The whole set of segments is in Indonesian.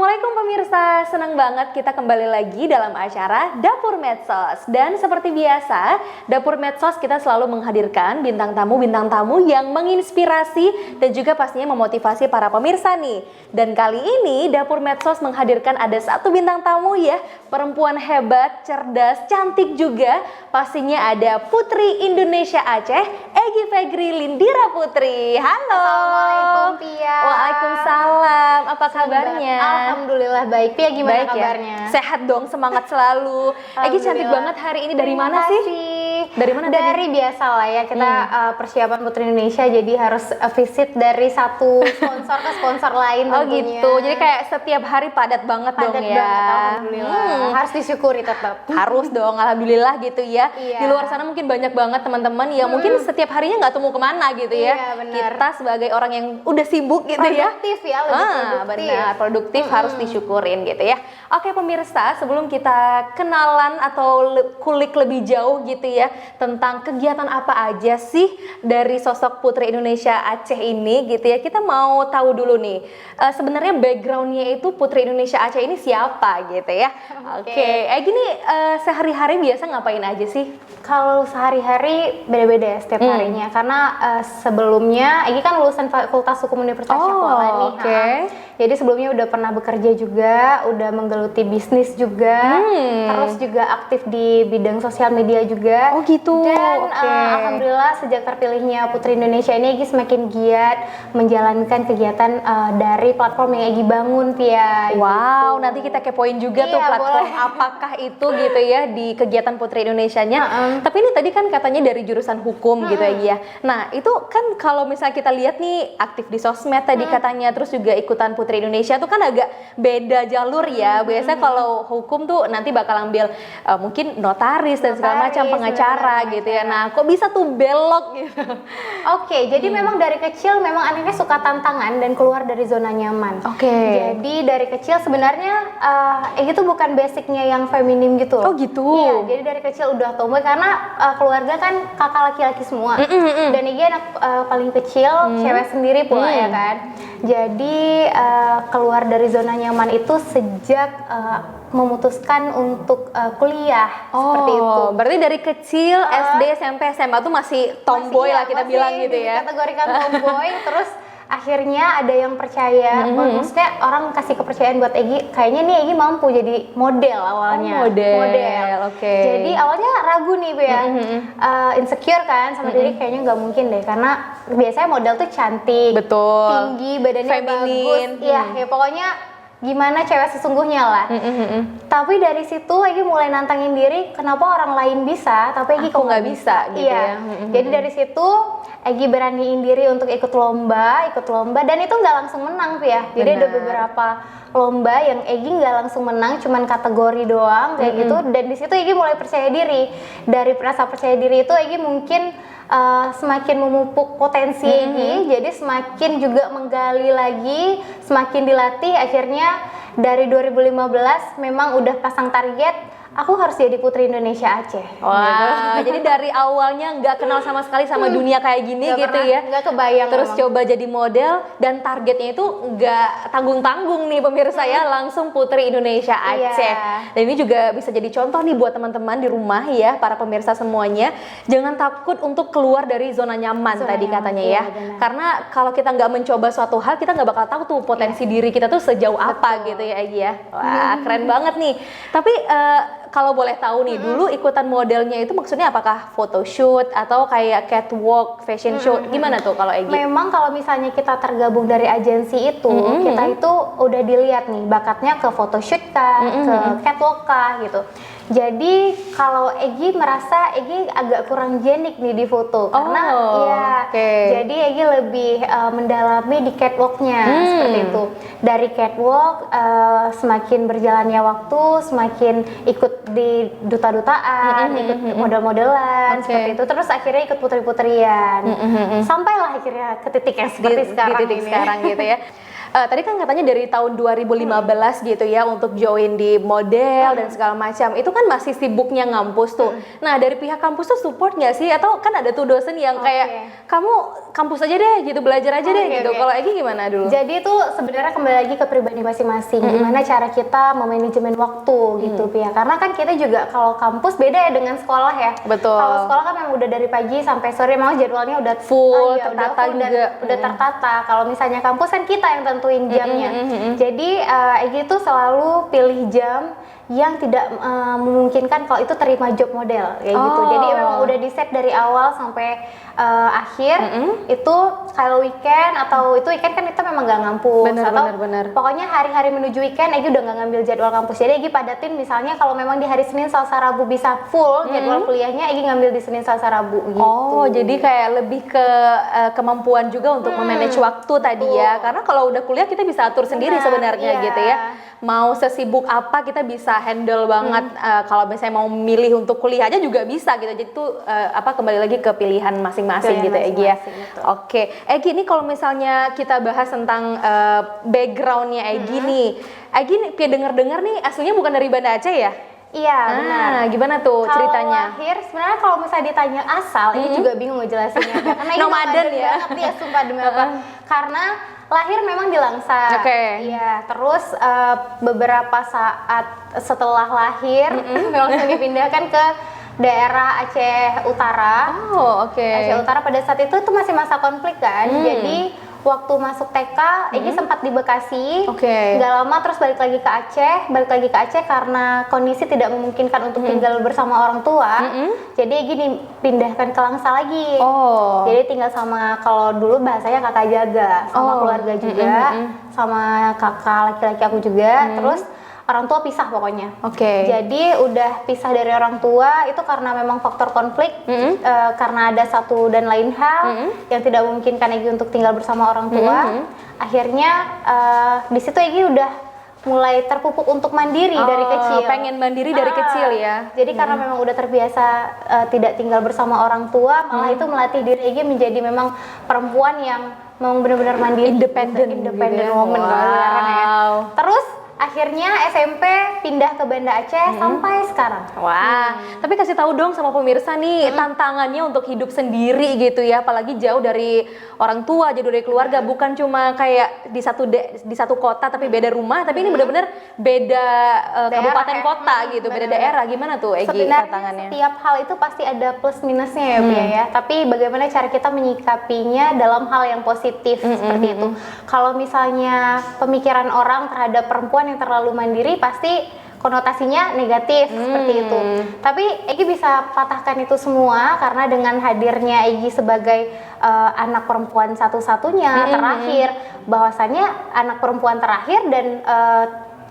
Assalamualaikum pemirsa, senang banget kita kembali lagi dalam acara Dapur Medsos. Dan seperti biasa, Dapur Medsos kita selalu menghadirkan bintang tamu yang menginspirasi dan juga pastinya memotivasi para pemirsa nih. Dan kali ini Dapur Medsos menghadirkan ada satu bintang tamu ya, perempuan hebat, cerdas, cantik juga. Pastinya ada Putri Indonesia Aceh, Egy Fegri Lindira Putri. Halo. Assalamualaikum Pia. Waalaikumsalam. Apa kabarnya? Alhamdulillah baik. Pia gimana Baik kabarnya? ya? Sehat dong, semangat selalu. Egy cantik banget hari ini. Dari Terima mana sih? kasih. Dari mana? Dari biasa lah ya, kita persiapan Putri Indonesia, jadi harus visit dari satu sponsor ke sponsor lain Oh tentunya. gitu. Jadi kayak setiap hari padat banget dong padat ya. banget, alhamdulillah. Harus disyukuri tetap. Harus dong, alhamdulillah gitu ya. Iya. Di luar sana mungkin banyak banget teman-teman yang mungkin setiap harinya nggak temu kemana gitu ya. Iya, benar. Kita sebagai orang yang udah sibuk gitu ya. Produktif ya, lebih produktif. Benar, produktif harus disyukurin gitu ya. Oke pemirsa, sebelum kita kenalan atau kulik lebih jauh gitu ya tentang kegiatan apa aja sih dari sosok Putri Indonesia Aceh ini gitu ya, kita mau tahu dulu nih sebenarnya backgroundnya itu Putri Indonesia Aceh ini siapa gitu ya. Oke, gini sehari-hari biasa ngapain aja sih? Kalau sehari-hari beda-beda ya setiap harinya, karena sebelumnya Egy kan lulusan Fakultas Hukum Universitas Syakuala nih. oke. Jadi sebelumnya udah pernah bekerja juga, udah menggeluti bisnis juga, terus juga aktif di bidang sosial media juga. Oh gitu. Dan Oke. alhamdulillah sejak terpilihnya Putri Indonesia ini Egy semakin giat menjalankan kegiatan dari platform yang Egy bangun, Pia. Wow, nanti kita kepoin juga tuh Iya, platform boleh. apakah itu gitu ya di kegiatan Putri Indonesianya. Tapi ini tadi kan katanya dari jurusan hukum gitu ya. Nah, itu kan kalau misalnya kita lihat nih aktif di sosmed tadi katanya, terus juga ikutan Putri Indonesia tuh kan agak beda jalur ya. Biasanya kalau hukum tuh nanti bakal ambil mungkin notaris dan segala macam, Notaris, pengacara benar, gitu ya. Nah, kok bisa tuh belok gitu? Oke, jadi memang dari kecil memang anaknya suka tantangan dan keluar dari zona nyaman. Oke. Jadi dari kecil sebenarnya itu bukan basicnya yang feminim gitu loh. Oh gitu. Iya, jadi dari kecil udah tomboy karena keluarga kan kakak laki-laki semua. Dan Egy anak paling kecil, cewek sendiri pula ya kan. Jadi keluar dari zona nyaman itu sejak memutuskan untuk kuliah seperti itu. Berarti dari kecil SD, SMP, SMA tuh masih tomboy lah kita bilang gitu ya. Kategorikan tomboy, terus akhirnya ada yang percaya, maksudnya orang kasih kepercayaan buat Egy, kayaknya nih Egy mampu jadi model awalnya. Model, oke. Jadi awalnya ragu nih ya, insecure kan sama diri, kayaknya nggak mungkin deh, karena biasanya model tuh cantik, Betul. tinggi, badannya Feminin. bagus, ya pokoknya gimana cewek sesungguhnya lah. Tapi dari situ Egy mulai nantangin diri, kenapa orang lain bisa tapi Egy kok nggak bisa gitu iya. ya. Jadi dari situ Egy beraniin diri untuk ikut lomba dan itu nggak langsung menang ya. Jadi ada beberapa lomba yang Egy nggak langsung menang, cuman kategori doang kayak gitu. Dan di situ Egy mulai percaya diri. Dari rasa percaya diri itu Egy mungkin semakin memupuk potensi Egy, jadi semakin juga menggali lagi, semakin dilatih. Akhirnya dari 2015 memang udah pasang target, aku harus jadi Putri Indonesia Aceh. Wah, jadi dari awalnya nggak kenal sama sekali sama dunia kayak gini Nggak gitu pernah, ya. nggak kebayang Terus memang. coba jadi model dan targetnya itu nggak tanggung-tanggung nih pemirsa ya, langsung Putri Indonesia Aceh. Iya. Dan ini juga bisa jadi contoh nih buat teman-teman di rumah ya, para pemirsa semuanya. Jangan takut untuk keluar dari zona nyaman Zona tadi nyaman, katanya iya, ya. benar. Karena kalau kita nggak mencoba suatu hal, kita nggak bakal tahu tuh potensi diri kita tuh sejauh apa gitu ya Egy ya. Wah, keren banget nih. Tapi kalau boleh tahu nih, dulu ikutan modelnya itu maksudnya apakah photoshoot atau kayak catwalk, fashion show, gimana tuh kalau Egy? Memang kalau misalnya kita tergabung dari agensi itu, kita itu udah dilihat nih bakatnya ke photoshoot kah, ke catwalk kah gitu. Jadi kalau Egy merasa Egy agak kurang jenik nih di foto, karena jadi Egy lebih mendalami di catwalknya seperti itu. Dari catwalk semakin berjalannya waktu, semakin ikut di duta-dutaan, ikut model-modelan seperti itu. Terus akhirnya ikut putri-putrian. Sampailah akhirnya ke titik yang seperti sekarang di titik ini. sekarang gitu ya. tadi kan katanya dari tahun 2015 gitu ya untuk join di model dan segala macam. Itu kan masih sibuknya ngampus tuh. Nah, dari pihak kampus tuh support nggak sih? Atau kan ada tuh dosen yang kayak kamu kampus aja deh gitu, belajar aja deh gitu. Kalau Egi gimana dulu? Jadi itu sebenarnya kembali lagi ke pribadi masing-masing. Gimana cara kita memanajemen waktu gitu ya. Karena kan kita juga kalau kampus beda ya dengan sekolah ya. Betul. Kalau sekolah kan memang udah dari pagi sampai sore, memang jadwalnya udah full, tertata juga. Udah tertata. Kalau misalnya kampus kan kita yang tentuin jamnya. Jadi Egi tuh selalu pilih jam yang tidak memungkinkan kalau itu terima job model kayak gitu. Jadi memang udah di set dari awal sampai akhir. Itu kalau weekend atau itu weekend kan kita memang nggak ngampus. Bener. Pokoknya hari-hari menuju weekend Egi udah nggak ngambil jadwal kampus. Jadi Egi padatin misalnya kalau memang di hari Senin, Selasa, Rabu bisa full jadwal kuliahnya, Egi ngambil di Senin, Selasa, Rabu gitu. Oh, jadi kayak lebih ke kemampuan juga untuk memanage waktu tadi ya. Karena kalau udah kuliah kita bisa atur sendiri sebenarnya gitu ya. Mau sesibuk apa kita bisa handle banget. Kalau misalnya mau milih untuk kuliah aja juga bisa gitu. Jadi itu kembali lagi ke pilihan masing-masing gitu Egi ya. Oke, Egi ini kalau misalnya kita bahas tentang backgroundnya Egi nih. Egi kayak denger-dengar nih aslinya bukan dari Banda Aceh ya? Iya, benar. Gimana tuh ceritanya? Kalau lahir, sebenarnya kalau misalnya ditanya asal, ini juga bingung ngejelasinnya. Karena ini nomaden ya? Banget ya, sumpah demi apa. Karena lahir memang di Langsa. Iya, terus beberapa saat setelah lahir, langsung dipindahkan ke daerah Aceh Utara. Aceh Utara pada saat itu tuh masih masa konflik kan. Jadi waktu masuk TK, Egi sempat di Bekasi. Nggak lama terus balik lagi ke Aceh karena kondisi tidak memungkinkan untuk tinggal bersama orang tua. Jadi Egi dipindahkan ke Langsa lagi. Jadi tinggal sama, kalau dulu bahasanya kakak jaga, sama keluarga juga, sama kakak laki-laki aku juga. Terus orang tua pisah pokoknya. Jadi udah pisah dari orang tua itu karena memang faktor konflik, karena ada satu dan lain hal yang tidak memungkinkan Egi untuk tinggal bersama orang tua. Akhirnya di situ Egi udah mulai terpupuk untuk mandiri dari kecil. Pengen mandiri dari kecil ya. Jadi karena memang udah terbiasa tidak tinggal bersama orang tua, malah itu melatih diri Egi menjadi memang perempuan yang memang benar-benar mandiri, independent woman sekarang ya. Terus akhirnya SMP pindah ke Banda Aceh sampai sekarang. Tapi kasih tahu dong sama pemirsa nih tantangannya untuk hidup sendiri gitu ya, apalagi jauh dari orang tua, jauh dari keluarga, bukan cuma kayak di satu kota tapi beda rumah, tapi ini benar-benar beda kabupaten kota gitu, beda daerah. Gimana tuh Egi tantangannya? Setiap hal itu pasti ada plus minusnya ya Bia ya. Tapi bagaimana cara kita menyikapinya dalam hal yang positif seperti itu. Kalau misalnya pemikiran orang terhadap perempuan yang terlalu mandiri pasti konotasinya negatif seperti itu. Tapi Egi bisa patahkan itu semua karena dengan hadirnya Egi sebagai anak perempuan satu-satunya terakhir, bahwasannya anak perempuan terakhir dan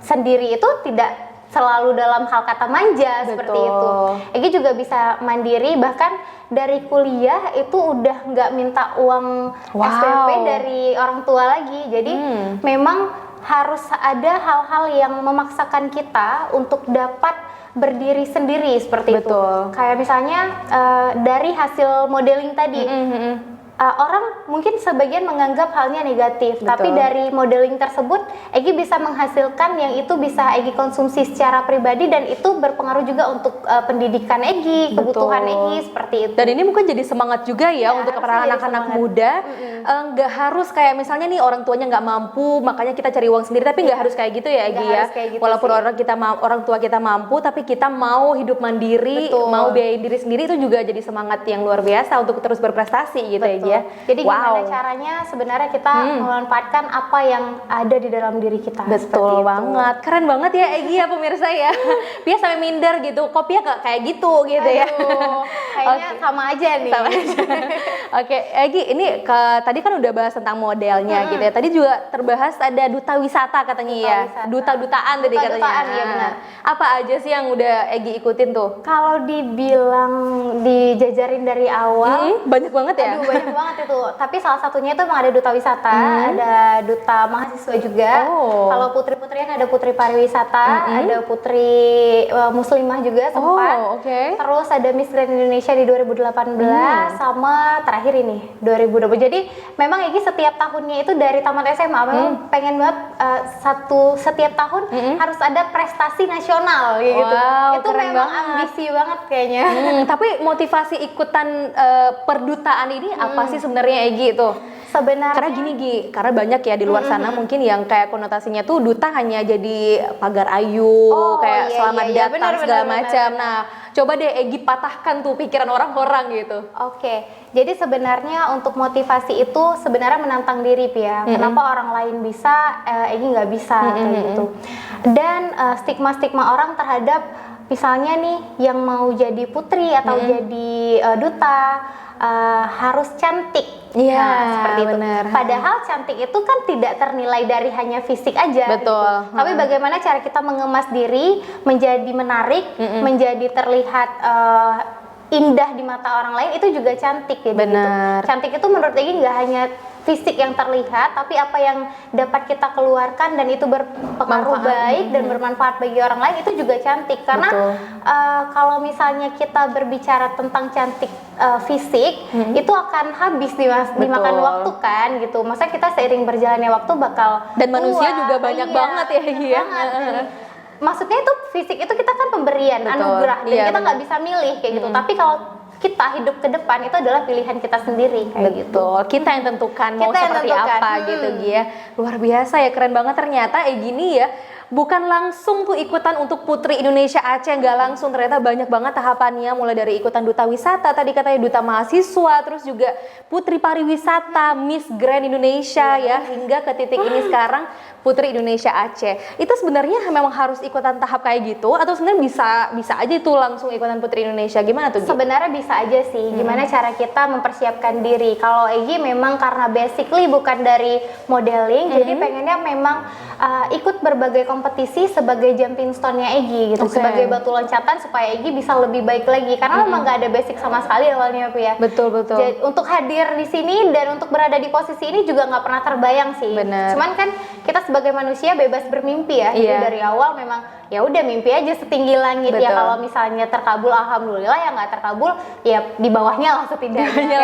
sendiri itu tidak selalu dalam hal kata manja seperti itu. Egi juga bisa mandiri, bahkan dari kuliah itu udah nggak minta uang SPP dari orang tua lagi. Jadi memang harus ada hal-hal yang memaksakan kita untuk dapat berdiri sendiri seperti itu. Kayak misalnya dari hasil modeling tadi, orang mungkin sebagian menganggap halnya negatif, tapi dari modeling tersebut Egi bisa menghasilkan yang itu bisa Egi konsumsi secara pribadi dan itu berpengaruh juga untuk pendidikan Egi, kebutuhan Egi seperti itu. Dan ini mungkin jadi semangat juga ya untuk para anak-anak muda. Nggak harus kayak misalnya nih orang tuanya nggak mampu, makanya kita cari uang sendiri, tapi nggak harus kayak gitu ya Egi ya. Walaupun orang tua kita mampu, tapi kita mau hidup mandiri, mau biayain diri sendiri, itu juga jadi semangat yang luar biasa untuk terus berprestasi gitu ya. Jadi gimana caranya sebenarnya kita memanfaatkan apa yang ada di dalam diri kita. Betul banget, keren banget ya Egi ya pemirsa ya. Pia sampai minder gitu, kok Pia gak kayak gitu ya. Kayaknya sama aja nih. Egi, ini tadi kan udah bahas tentang modelnya gitu ya. Tadi juga terbahas ada duta wisata katanya duta-dutaan tadi katanya. Iya benar. Apa aja sih yang udah Egi ikutin tuh? Kalau dibilang dijajarin dari awal, banyak banget ya. Banyak banget itu. Tapi salah satunya itu emang ada duta wisata, ada duta mahasiswa juga. Kalau putri-putrian ada putri pariwisata, ada putri muslimah juga sempat. Terus ada Miss Grand Indonesia di 2018 sama terakhir ini 2020. Jadi memang Egy setiap tahunnya itu dari tamat SMA memang pengen banget setiap tahun harus ada prestasi nasional gitu. Itu memang ambisi banget kayaknya. Tapi motivasi ikutan perdutaan ini apa sih sebenarnya Egy itu? Sebenarnya karena gini Gi, karena banyak ya di luar sana mungkin yang kayak konotasinya tuh duta hanya jadi pagar ayu, kayak selamat datang segala macam. Nah, coba deh Egy patahkan tuh pikiran orang-orang gitu. Oke, jadi sebenarnya untuk motivasi itu sebenarnya menantang diri ya. Kenapa orang lain bisa, Egy nggak bisa kayak gitu. Dan stigma-stigma orang terhadap misalnya nih yang mau jadi putri atau jadi duta harus cantik. Seperti itu. Padahal cantik itu kan tidak ternilai dari hanya fisik aja. Betul. Gitu. Tapi bagaimana cara kita mengemas diri menjadi menarik, menjadi terlihat indah di mata orang lain, itu juga cantik ya. Benar. Gitu. Cantik itu menurut Egy nggak hanya fisik yang terlihat, tapi apa yang dapat kita keluarkan dan itu berpengaruh baik dan bermanfaat bagi orang lain, itu juga cantik. Karena kalau misalnya kita berbicara tentang cantik fisik, itu akan habis dimakan waktu kan gitu. Masa kita seiring berjalannya waktu bakal dan manusia juga banyak banget ya. Maksudnya itu fisik itu kita kan pemberian, anugerah, dan kita nggak bisa milih kayak gitu. Tapi kalau kita hidup ke depan itu adalah pilihan kita sendiri kayak gitu. Kita yang tentukan mau seperti apa gitu Gia. Luar biasa ya, keren banget ternyata gini ya. Bukan langsung tuh ikutan untuk Putri Indonesia Aceh, nggak langsung, ternyata banyak banget tahapannya, mulai dari ikutan duta wisata, tadi katanya duta mahasiswa, terus juga Putri Pariwisata, Miss Grand Indonesia ya, hingga ke titik ini sekarang Putri Indonesia Aceh. Itu sebenarnya memang harus ikutan tahap kayak gitu, atau sebenarnya bisa aja itu langsung ikutan Putri Indonesia, gimana tuh Gi? Sebenarnya bisa aja sih, gimana cara kita mempersiapkan diri. Kalau Egy memang karena basically bukan dari modeling, jadi pengennya memang ikut berbagai kompetisi sebagai jumping stone-nya Egy gitu, sebagai batu loncatan supaya Egy bisa lebih baik lagi, karena memang nggak ada basic sama sekali awalnya ya. Betul. Jadi, untuk hadir di sini dan untuk berada di posisi ini juga nggak pernah terbayang sih. Bener. Cuman kan kita sebagai manusia bebas bermimpi ya. Jadi dari awal memang ya udah mimpi aja setinggi langit. Ya kalau misalnya terkabul alhamdulillah, ya nggak terkabul ya di bawahnya lah setidaknya.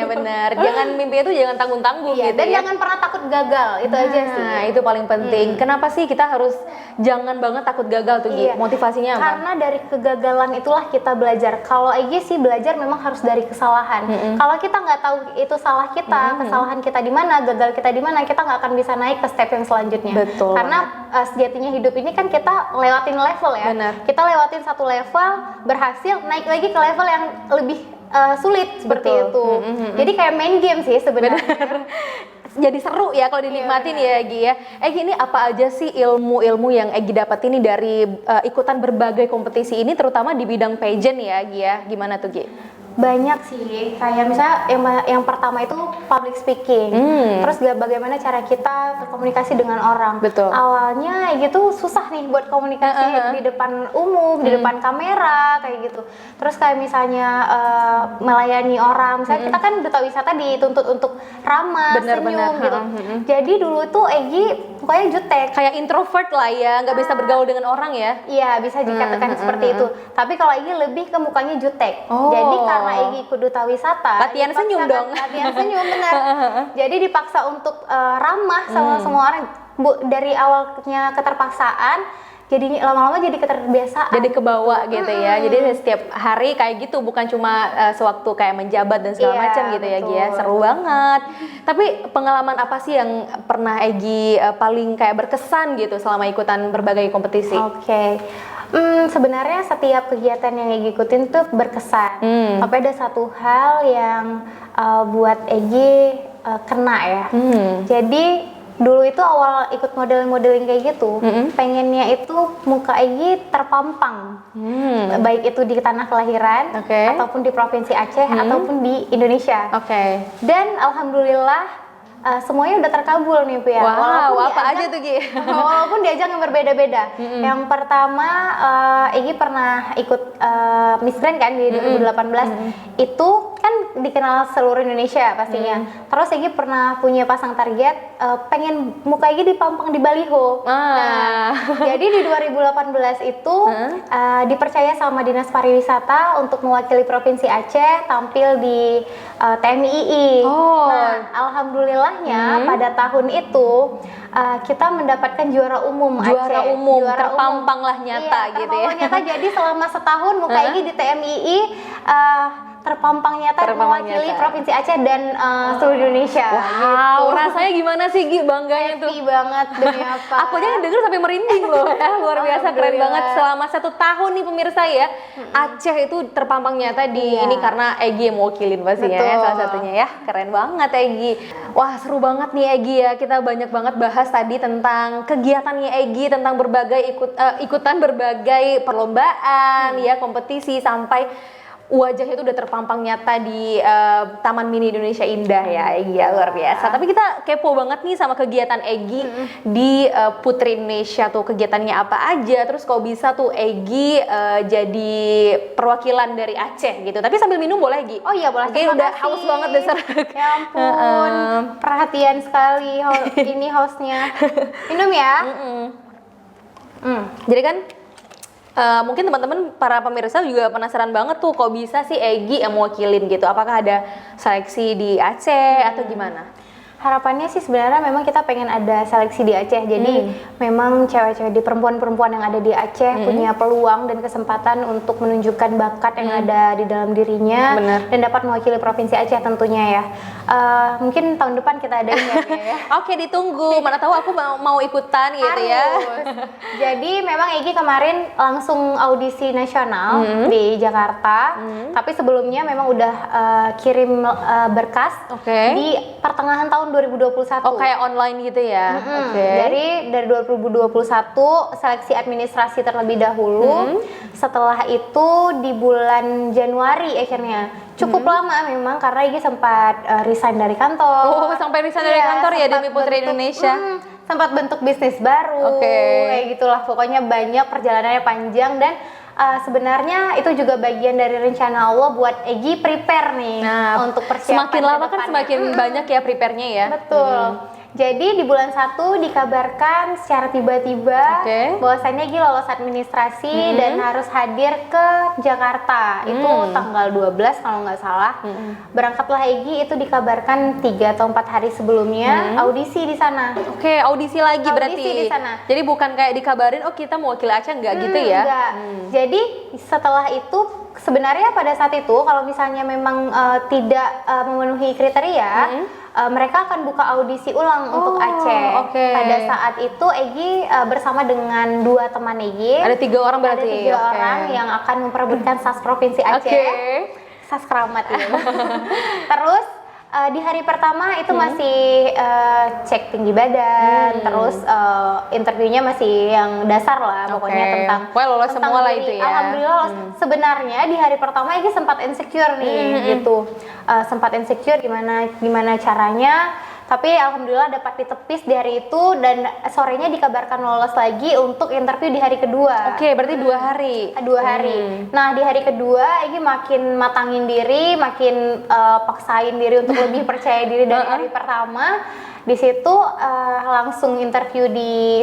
Bener. Jangan mimpi itu jangan tanggung-tanggung gitu. Dan jangan pernah takut gagal, itu aja sih. Nah, itu paling penting. Kenapa sih kita harus jangan banget takut gagal tuh Gi? Motivasinya apa? Karena dari kegagalan itulah kita belajar. Kalau Egy sih belajar memang harus dari kesalahan. Kalau kita nggak tahu itu salah kita, kesalahan kita di mana, gagal kita di mana, kita nggak akan bisa naik ke step yang selanjutnya. Betul. Karena sejatinya hidup ini kan kita lewatin level ya. Benar. Kita lewatin satu level, berhasil naik lagi ke level yang lebih sulit seperti itu. Jadi kayak main game sih sebenarnya. Jadi seru ya kalau dinikmatin ya Gi ya. Egy, ini apa aja sih ilmu-ilmu yang Egy dapat ini dari ikutan berbagai kompetisi ini, terutama di bidang pageant ya Gi ya? Gimana tuh Gi? Banyak sih, kayak misalnya yang pertama itu public speaking, terus bagaimana cara kita berkomunikasi dengan orang. Betul. Awalnya gitu susah nih buat komunikasi di depan umum, di depan kamera kayak gitu. Terus kayak misalnya melayani orang, misalnya kita kan duta wisata dituntut untuk ramah, senyum gitu. Jadi dulu tuh Egy pokoknya jutek, kayak introvert lah ya, nggak bisa bergaul dengan orang ya. Iya, bisa dikatakan seperti itu. Tapi kalau Egy lebih ke mukanya jutek. Jadi karena Egy ikut duta wisata, latihan senyum dong. Latihan senyum benar. Jadi dipaksa untuk ramah sama semua orang. Dari awalnya keterpaksaan, jadi lama-lama jadi keterbiasaan. Jadi kebawa gitu ya. Jadi setiap hari kayak gitu, bukan cuma sewaktu kayak menjabat dan segala macam gitu ya Gi ya. Seru banget. Tapi pengalaman apa sih yang pernah Egy paling kayak berkesan gitu selama ikutan berbagai kompetisi? Sebenarnya setiap kegiatan yang Egy ikutin tuh berkesan. Tapi ada satu hal yang buat Egy kena ya. Jadi dulu itu awal ikut modeling kayak gitu, pengennya itu muka Egy terpampang, baik itu di tanah kelahiran, ataupun di provinsi Aceh, ataupun di Indonesia. Dan alhamdulillah semuanya udah terkabul nih Pia. Wow, apa aja tuh Gi? Walaupun di ajang yang berbeda-beda. Yang pertama Egy pernah ikut Miss Grand kan di 2018. Itu kan dikenal seluruh Indonesia pastinya. Terus Egi pernah punya pasang target pengen muka Egi dipampang di baliho. Nah, jadi di 2018 itu dipercaya sama Dinas Pariwisata untuk mewakili Provinsi Aceh tampil di TMII. Nah, alhamdulillahnya pada tahun itu kita mendapatkan juara umum Aceh. Terpampang lah nyata gitu ya. Terpampang nyata, jadi selama setahun muka Egi di TMII terpampang nyata mewakili Provinsi Aceh dan seluruh Indonesia. Wow, rasanya gimana sih Gi, bangganya tuh? Happy banget, demi apa? Aku aja denger sampai merinding loh ya, luar biasa, keren banget. Selama 1 tahun nih pemirsa ya, Aceh itu terpampang nyata di ini karena Egi yang mewakilin pastinya ya, salah satunya ya. Keren banget Egi. Wah, seru banget nih Egi ya, kita banyak banget bahas tadi tentang kegiatannya Egi, tentang berbagai ikutan berbagai perlombaan ya, kompetisi, sampai wajahnya itu udah terpampang nyata di Taman Mini Indonesia Indah ya Egi ya, luar biasa. Tapi kita kepo banget nih sama kegiatan Egi di Putri Indonesia tuh, kegiatannya apa aja, terus kok bisa tuh Egi jadi perwakilan dari Aceh gitu. Tapi sambil minum boleh Egi? Oh iya boleh. Oke, udah haus banget dasar. Ya ampun, perhatian sekali ini hostnya. Minum ya. Jadi kan mungkin teman-teman para pemirsa juga penasaran banget tuh, kok bisa sih Egi yang mewakilin gitu? Apakah ada seleksi di Aceh atau gimana? Harapannya sih sebenarnya memang kita pengen ada seleksi di Aceh. Jadi memang cewek-cewek di perempuan-perempuan yang ada di Aceh punya peluang dan kesempatan untuk menunjukkan bakat yang ada di dalam dirinya dan dapat mewakili Provinsi Aceh tentunya ya. Mungkin tahun depan kita adain ya. Oke, ditunggu. Mana tahu aku mau ikutan gitu ya. Jadi memang Egi kemarin langsung audisi nasional di Jakarta. Tapi sebelumnya memang udah kirim berkas di pertengahan tahun 2021. Oh, kayak online gitu ya? Dari 2021 seleksi administrasi terlebih dahulu. Setelah itu di bulan Januari akhirnya. Cukup lama memang karena Egi sempat resign dari kantor. Oh, sampai resign dari kantor ya demi Putri Indonesia? Sempat bentuk bisnis baru. Kayak gitulah, pokoknya banyak, perjalanannya panjang dan sebenarnya itu juga bagian dari rencana Allah buat Egi prepare nih untuk persiapan. Semakin lama kan semakin banyak ya prepare-nya ya. Betul. Jadi di bulan 1 dikabarkan secara tiba-tiba bahwasannya Egi lolos administrasi dan harus hadir ke Jakarta. Itu tanggal 12 kalau nggak salah. Berangkatlah Egi, itu dikabarkan 3 atau 4 hari sebelumnya audisi di sana. Oke, audisi lagi berarti. Audisi di sana. Jadi bukan kayak dikabarin oh kita mewakili Aceh, enggak gitu ya? Enggak. Jadi setelah itu sebenarnya pada saat itu kalau misalnya memang tidak memenuhi kriteria, mereka akan buka audisi ulang untuk Aceh. Pada saat itu Egi bersama dengan 2 teman Egi. Ada 3 orang berarti. Ada 3 orang yang akan memperebutkan SAS Provinsi Aceh. SAS Keramat ya. Terus di hari pertama itu masih cek tinggi badan, terus interviewnya masih yang dasar lah, pokoknya tentang lolos semua lah itu ya. Alhamdulillah lolos. Sebenarnya di hari pertama Egi sempat insecure nih gitu, sempat insecure gimana caranya. Tapi alhamdulillah dapat ditepis di hari itu dan sorenya dikabarkan lolos lagi untuk interview di hari kedua. Oke, berarti 2 hari. 2 hari. Nah di hari kedua Egi makin matangin diri, makin paksain diri untuk lebih percaya diri dari hari pertama. Di situ langsung interview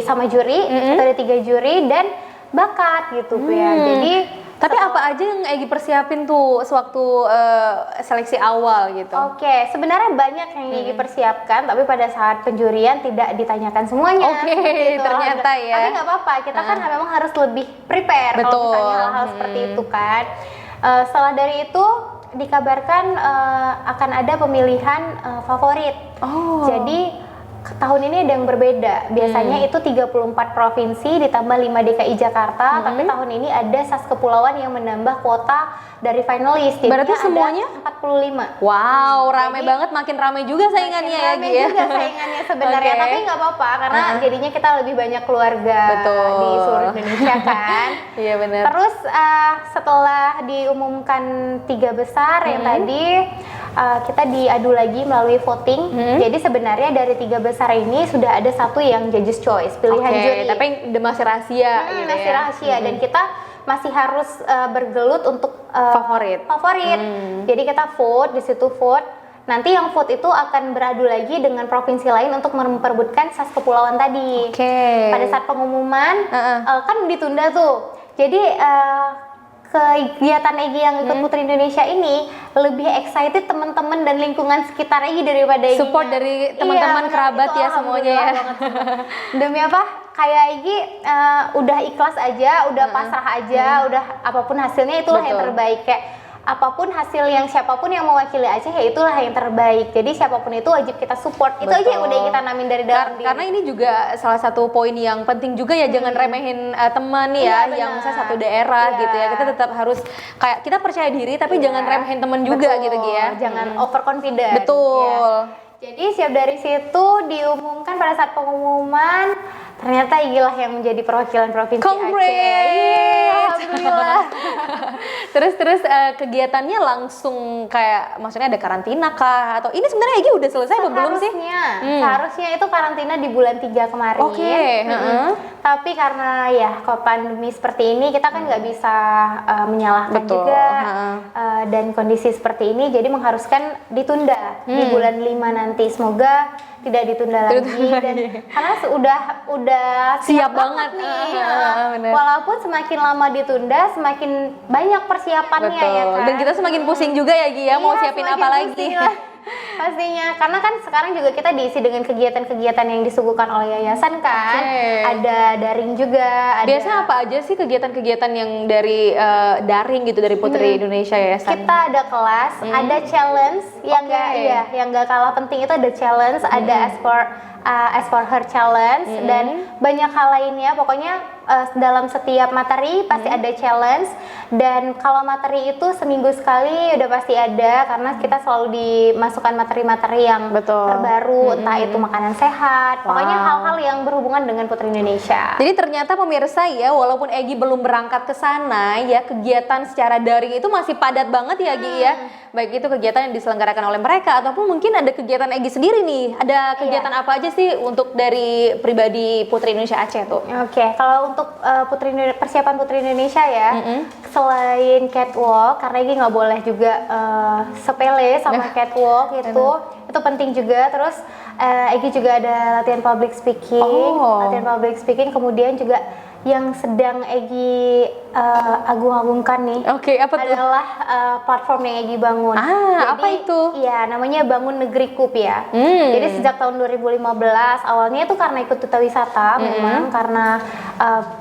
sama juri, ada 3 juri dan bakat gitu ya. Jadi tapi apa aja yang Egi persiapin tuh sewaktu seleksi awal gitu? Oke, sebenarnya banyak yang Egi persiapkan, tapi pada saat penjurian tidak ditanyakan semuanya. Ternyata ya. Tapi nggak apa-apa, kita kan memang harus lebih prepare kalau misalnya hal-hal seperti itu kan. Setelah dari itu dikabarkan akan ada pemilihan favorit. Jadi tahun ini ada yang berbeda. Biasanya itu 34 provinsi ditambah 5 DKI Jakarta, tapi tahun ini ada SAS Kepulauan yang menambah kuota dari finalis. Berarti semuanya 45. Wow, rame banget, makin rame juga saingannya ya, Gi ya. Juga saingannya sebenarnya, tapi nggak apa-apa karena jadinya kita lebih banyak keluarga di seluruh Indonesia kan. Iya benar. Terus setelah diumumkan 3 besar yang tadi kita diadu lagi melalui voting. Jadi sebenarnya dari 3 besar ini sudah ada 1 yang judges choice, pilihan juri. Tapi masih rahasia gitu masih rahasia dan kita masih harus bergelut untuk Favorit. Jadi kita vote, di situ vote. Nanti yang vote itu akan beradu lagi dengan provinsi lain untuk memperebutkan SAS kepulauan tadi. Pada saat pengumuman kan ditunda tuh. Jadi kegiatan Egy yang ikut Putri Indonesia ini lebih excited teman-teman dan lingkungan sekitar Egy daripada Egy. Support dari teman-teman, kerabat ya semuanya ya. Demi apa? Kayak Egy udah ikhlas aja, udah pasrah aja, udah apapun hasilnya itulah yang terbaik. Kayak apapun hasil yang siapapun yang mewakili Aceh ya itulah yang terbaik. Jadi siapapun itu wajib kita support. Itu aja yang udah kita namin dari dalam diri. Karena ini juga salah satu poin yang penting juga ya, jangan remehin teman ya, yang misalnya satu daerah gitu ya. Kita tetap harus kayak kita percaya diri tapi jangan remehin teman juga gitu ya. Jangan overconfident. Betul. Ya. Jadi siap dari situ diumumkan pada saat pengumuman ternyata Igilah yang menjadi perwakilan provinsi Aceh. Alhamdulillah. Terus kegiatannya langsung kayak maksudnya ada karantina kah atau ini sebenarnya Egy udah selesai atau belum sih? Seharusnya itu karantina di bulan 3 kemarin. Tapi karena ya kok pandemi seperti ini kita kan nggak bisa menyalahkan juga dan kondisi seperti ini jadi mengharuskan ditunda di bulan 5 nanti. Semoga tidak ditunda lagi dan karena udah siap banget nih. Walaupun semakin lama ditunda semakin banyak persiapannya ya kan. Dan kita semakin pusing juga ya Gi ya, mau siapin apa lagi. Pastinya, karena kan sekarang juga kita diisi dengan kegiatan-kegiatan yang disuguhkan oleh yayasan kan. Ada daring juga. Biasanya apa aja sih kegiatan-kegiatan yang dari daring gitu dari Putri Indonesia Yayasan? Kita ada kelas, ada challenge yang nggak kalah penting itu ada challenge, ada as for her challenge dan banyak hal lainnya. Pokoknya dalam setiap materi pasti ada challenge dan kalau materi itu seminggu sekali udah pasti ada karena kita selalu dimasukkan materi-materi yang terbaru, entah itu makanan sehat, pokoknya hal-hal yang berhubungan dengan Putri Indonesia. Jadi ternyata pemirsa ya, walaupun Egy belum berangkat ke sana ya, kegiatan secara daring itu masih padat banget ya Egy ya. Baik itu kegiatan yang diselenggarakan oleh mereka ataupun mungkin ada kegiatan Egy sendiri nih. Ada kegiatan apa aja sih untuk dari pribadi Putri Indonesia Aceh tuh? Kalau untuk persiapan Putri Indonesia ya, selain catwalk, karena Egy nggak boleh juga sepele sama catwalk itu penting juga. Terus Egy juga ada latihan public speaking, kemudian juga yang sedang Egy agung-agungkan nih adalah platform yang Egy bangun. Apa itu? Iya, namanya Bangun Negeri KUP ya. Jadi sejak tahun 2015 awalnya itu karena ikut duta wisata, memang karena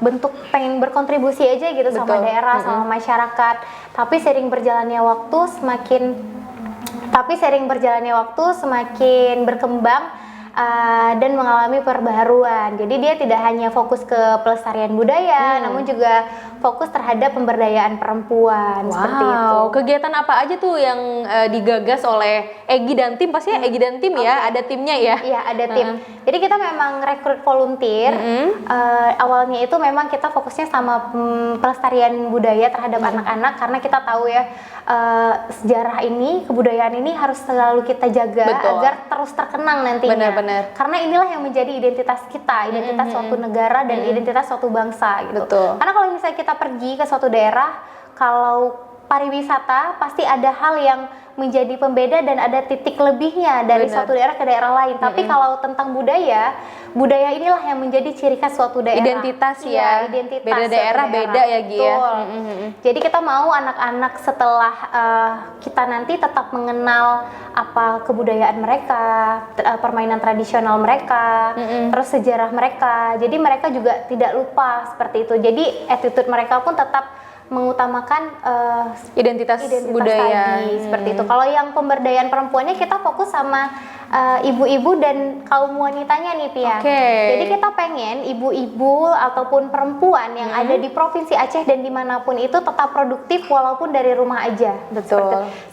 bentuk pengen berkontribusi aja gitu sama daerah, sama masyarakat. Tapi sering berjalannya waktu semakin berkembang dan mengalami perbaharuan. Jadi dia tidak hanya fokus ke pelestarian budaya, namun juga fokus terhadap pemberdayaan perempuan. Seperti itu. Kegiatan apa aja tuh yang digagas oleh Egy dan tim? Pastinya Egy dan tim ya, ada timnya ya? Iya, ada tim. Jadi kita memang rekrut volunteer. Awalnya itu memang kita fokusnya sama pelestarian budaya terhadap anak-anak karena kita tahu ya sejarah ini, kebudayaan ini harus selalu kita jaga agar terus terkenang nantinya. Benar. Karena inilah yang menjadi identitas kita, identitas suatu negara dan identitas suatu bangsa gitu. Karena kalau misalnya kita pergi ke suatu daerah, kalau pariwisata pasti ada hal yang menjadi pembeda dan ada titik lebihnya dari suatu daerah ke daerah lain. Tapi kalau tentang budaya inilah yang menjadi ciri khas suatu daerah. Identitas ya. Identitas. Beda daerah beda ya Gi ya. Jadi kita mau anak-anak setelah kita nanti tetap mengenal apa kebudayaan mereka, permainan tradisional mereka, terus sejarah mereka. Jadi mereka juga tidak lupa seperti itu. Jadi attitude mereka pun tetap mengutamakan identitas budaya tadi, seperti itu. Kalau yang pemberdayaan perempuannya kita fokus sama ibu-ibu dan kaum wanitanya nih Pia. Jadi kita pengen ibu-ibu ataupun perempuan yang ada di provinsi Aceh dan dimanapun itu tetap produktif walaupun dari rumah aja.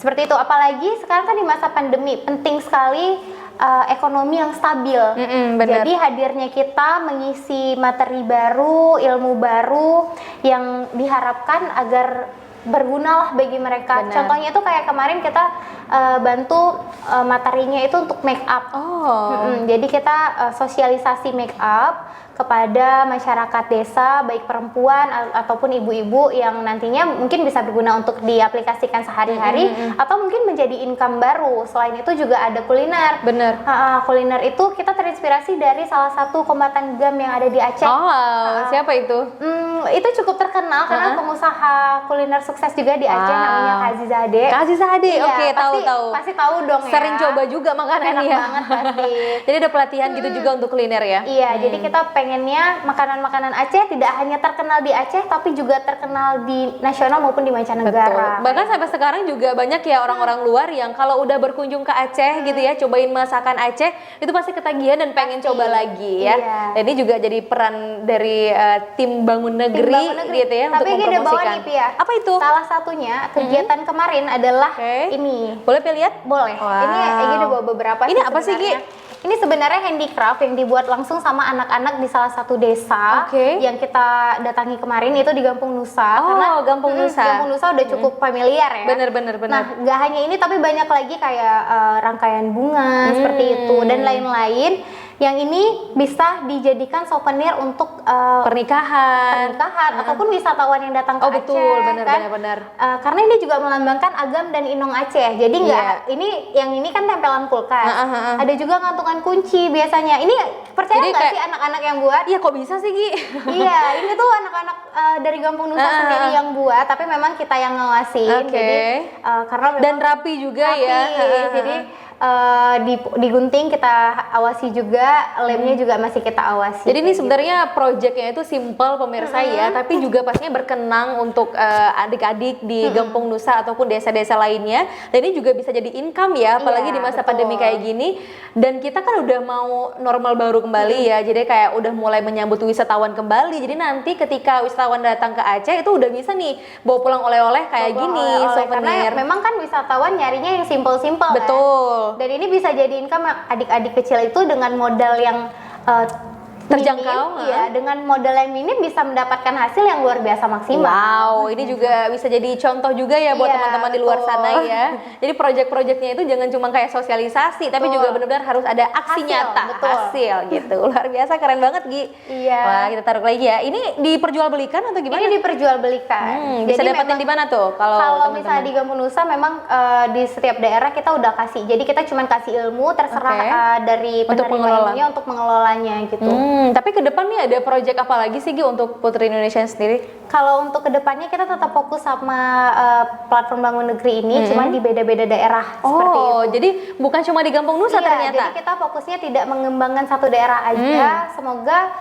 Seperti itu. Apalagi sekarang kan di masa pandemi penting sekali ekonomi yang stabil. Jadi hadirnya kita mengisi materi baru, ilmu baru yang diharapkan agar berguna lah bagi mereka. Contohnya itu kayak kemarin kita bantu materinya itu untuk make up. Jadi kita sosialisasi make up, kepada masyarakat desa, baik perempuan ataupun ibu-ibu yang nantinya mungkin bisa berguna untuk diaplikasikan sehari-hari atau mungkin menjadi income baru. Selain itu juga ada kuliner. Bener. Kuliner itu kita terinspirasi dari salah satu kombatan GAM yang ada di Aceh. Oh, siapa itu? Itu cukup terkenal karena pengusaha kuliner sukses juga di Aceh, namanya Kak Azizade. Kak Azizade, Iya, oke, tahu. Pasti tahu dong ya. Sering coba juga makanannya. Enak banget pasti. Jadi ada pelatihan gitu juga untuk kuliner ya? Iya, jadi kita pengennya makanan-makanan Aceh tidak hanya terkenal di Aceh, tapi juga terkenal di nasional maupun di mancanegara. Betul. Bahkan sampai sekarang juga banyak ya orang-orang luar yang kalau udah berkunjung ke Aceh gitu ya, cobain masakan Aceh, itu pasti ketagihan dan pengen coba lagi ya. Iya. Dan ini juga jadi peran dari tim Bangun Negeri gitu ya, tapi untuk gini bawa mempromosikan. nih Pia. Apa itu? Salah satunya kegiatan kemarin adalah ini. Boleh Pia lihat? Boleh. Wow. Ini Egy udah bawa beberapa. Ini apa sih, Gi? Ini sebenarnya handicraft yang dibuat langsung sama anak-anak di salah satu desa yang kita datangi kemarin, itu di Gampung Nusa. Oh, Gampung Nusa. Gampung Nusa udah cukup familiar ya. Bener. Nah, nggak hanya ini tapi banyak lagi kayak rangkaian bunga seperti itu dan lain-lain. Yang ini bisa dijadikan souvenir untuk pernikahan ataupun wisatawan yang datang ke Aceh. Betul, benar. Karena ini juga melambangkan Agam dan Inong Aceh. Jadi yang ini kan tempelan kulkas. Ada juga gantungan kunci biasanya. Ini percaya nggak sih anak-anak yang buat? Iya, kok bisa sih, Gi? Iya, ini tuh anak-anak dari Gampung Nusa sendiri yang buat, tapi memang kita yang ngawasin. Jadi karena dan rapi juga ya. Jadi digunting kita awasi juga, lemnya juga masih kita awasi. Jadi ini sebenarnya proyeknya itu simple pemirsa ya, tapi juga pastinya berkenang untuk adik-adik di Gampung Nusa ataupun desa-desa lainnya. Dan ini juga bisa jadi income ya, apalagi di masa pandemi kayak gini. Dan kita kan udah mau normal baru kembali ya, jadi kayak udah mulai menyambut wisatawan kembali. Jadi nanti ketika wisatawan datang ke Aceh itu udah bisa nih bawa pulang oleh-oleh kayak gini, souvenir. Karena memang kan wisatawan nyarinya yang simple-simple. Betul. Dan ini bisa jadi income adik-adik kecil itu dengan modal yang terjangkau, ya, dengan modal yang minim bisa mendapatkan hasil yang luar biasa maksimal. Wow, ini juga bisa jadi contoh juga ya buat teman-teman di luar sana ya. Jadi proyek-proyeknya itu jangan cuma kayak sosialisasi, tapi juga benar-benar harus ada aksi nyata, hasil gitu. Luar biasa, keren banget, Gi. Iya. Wah, kita taruh lagi ya. Ini diperjualbelikan atau gimana? Ini diperjualbelikan. Bisa dapetin di mana tuh kalau misalnya di Gampung Nusa memang di setiap daerah kita udah kasih. Jadi kita cuma kasih ilmu, terserah dari penerima ilmunya untuk mengelolanya gitu. Tapi ke depan nih ada proyek apa lagi sih, Gi, untuk Putri Indonesia sendiri? Kalau untuk kedepannya kita tetap fokus sama platform Bangun Negeri ini, cuma di beda-beda daerah seperti itu. Jadi bukan cuma di Gampung Nusa ternyata? Jadi kita fokusnya tidak mengembangkan satu daerah aja. Semoga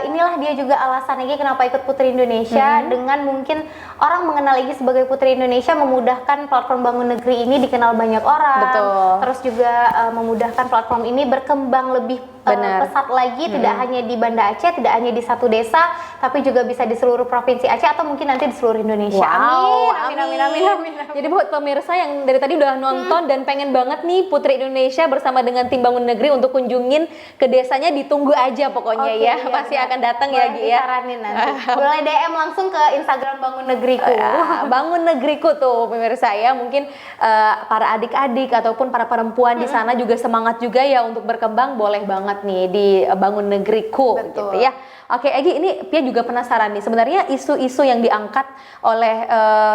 inilah dia juga alasan lagi kenapa ikut Putri Indonesia, dengan mungkin orang mengenal Egy sebagai Putri Indonesia, memudahkan platform Bangun Negeri ini dikenal banyak orang. Betul. Terus juga memudahkan platform ini berkembang lebih pesat lagi, tidak hanya di Banda Aceh, tidak hanya di satu desa, tapi juga bisa di seluruh provinsi Aceh atau mungkin nanti di seluruh Indonesia. Wow, amin. Jadi buat pemirsa yang dari tadi udah nonton dan pengen banget nih Putri Indonesia bersama dengan tim Bangun Negeri untuk kunjungin ke desanya, ditunggu aja pokoknya ya. Pasti akan datang ya, Gi ya. Disaranin nanti. Boleh DM langsung ke Instagram Bangun Negeriku. Bangun Negeriku tuh pemirsa ya. Mungkin para adik-adik ataupun para perempuan di sana juga semangat juga ya untuk berkembang, boleh banget nih di Bangun Negeriku. Betul. Gitu ya. Oke, Egy, ini Pia juga penasaran nih. Sebenarnya isu-isu yang diangkat oleh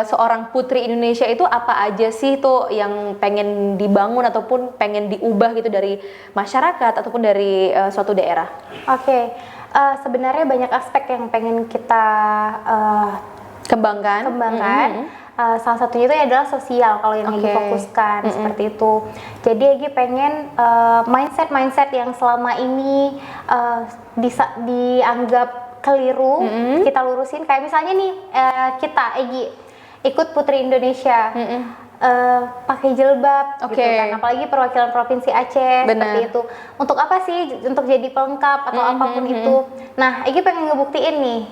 seorang Putri Indonesia itu apa aja sih tuh yang pengen dibangun ataupun pengen diubah gitu dari masyarakat ataupun dari suatu daerah? Oke, sebenarnya banyak aspek yang pengen kita kembangkan. Salah satunya itu adalah sosial kalau yang Egy fokuskan seperti itu. Jadi Egy pengen mindset yang selama ini dianggap keliru, kita lurusin. Kayak misalnya nih kita Egy ikut Putri Indonesia, pakai jilbab, gitu kan. Apalagi perwakilan provinsi Aceh seperti itu. Untuk apa sih? Untuk jadi pelengkap atau apapun itu. Nah, Egy pengen ngebuktiin nih.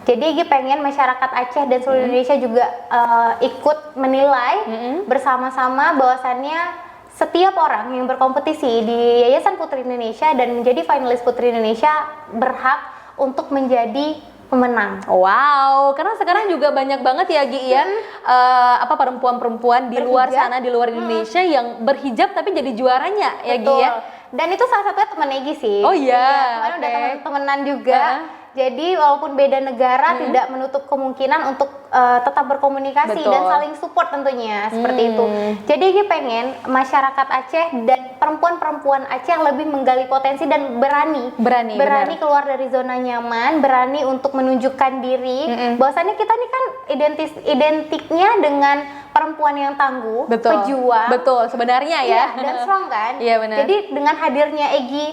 Jadi Egy pengen masyarakat Aceh dan seluruh Indonesia juga ikut menilai bersama-sama bahwasannya setiap orang yang berkompetisi di Yayasan Putri Indonesia dan menjadi finalis Putri Indonesia berhak untuk menjadi pemenang. Wow, karena sekarang juga banyak banget ya, Gi ya, perempuan-perempuan di luar sana, di luar Indonesia yang berhijab tapi jadi juaranya ya, Gi ya. Dan itu salah satunya temen Egi sih. Oh iya, Kemarin udah oke. temenan juga. Jadi walaupun beda negara tidak menutup kemungkinan untuk tetap berkomunikasi Betul. dan saling support tentunya seperti itu. Jadi Egi pengen masyarakat Aceh dan perempuan-perempuan Aceh lebih menggali potensi dan berani Benar. keluar dari zona nyaman, berani untuk menunjukkan diri. Bahwasannya kita nih kan identiknya dengan perempuan yang tangguh, pejuang. Betul, sebenarnya ya. Iya, dan strong kan. Iya, benar. Jadi dengan hadirnya Egi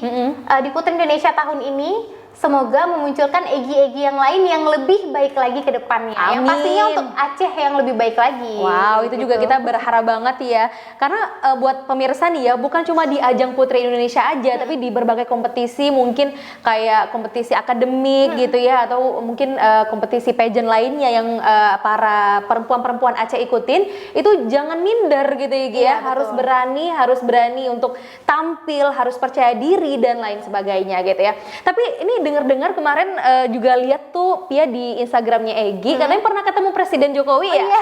di Putri Indonesia tahun ini, semoga memunculkan Egi-Egi yang lain yang lebih baik lagi ke depannya. Amin. Yang pastinya untuk Aceh yang lebih baik lagi. Wow, itu juga gitu. kita berharap banget ya. Karena buat pemirsa nih ya, bukan cuma di ajang Putri Indonesia aja, tapi di berbagai kompetisi, mungkin kayak kompetisi akademik gitu ya, atau mungkin kompetisi pageant lainnya yang para perempuan-perempuan Aceh ikutin, itu jangan minder gitu ya, Gi, ya. Harus berani untuk tampil, harus percaya diri dan lain sebagainya gitu ya. Tapi ini dengar-dengar kemarin juga lihat tuh Pia di Instagramnya Egi, katanya pernah ketemu Presiden Jokowi ya? Iya.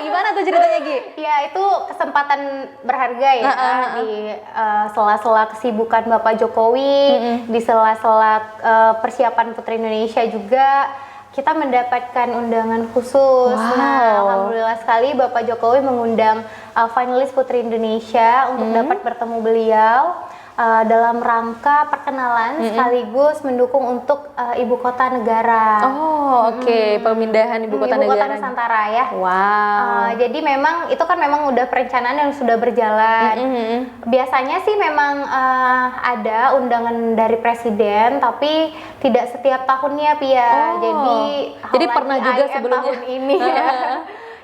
Gimana tuh ceritanya, Gi? Ya itu kesempatan berharga ya di sela-sela kesibukan Bapak Jokowi, di sela-sela persiapan Putri Indonesia juga kita mendapatkan undangan khusus. Wow. Nah, alhamdulillah sekali Bapak Jokowi mengundang finalis Putri Indonesia untuk dapat bertemu beliau. Dalam rangka perkenalan sekaligus mendukung untuk ibu kota negara. Oh, oke. Pemindahan ibu kota Ibu kota negara. Nusantara ya. Wow. Jadi memang itu kan memang udah perencanaan yang sudah berjalan. Biasanya sih memang ada undangan dari presiden, tapi tidak setiap tahunnya Pia. Oh. Jadi Pernah juga IM sebelumnya. tahun ini ya.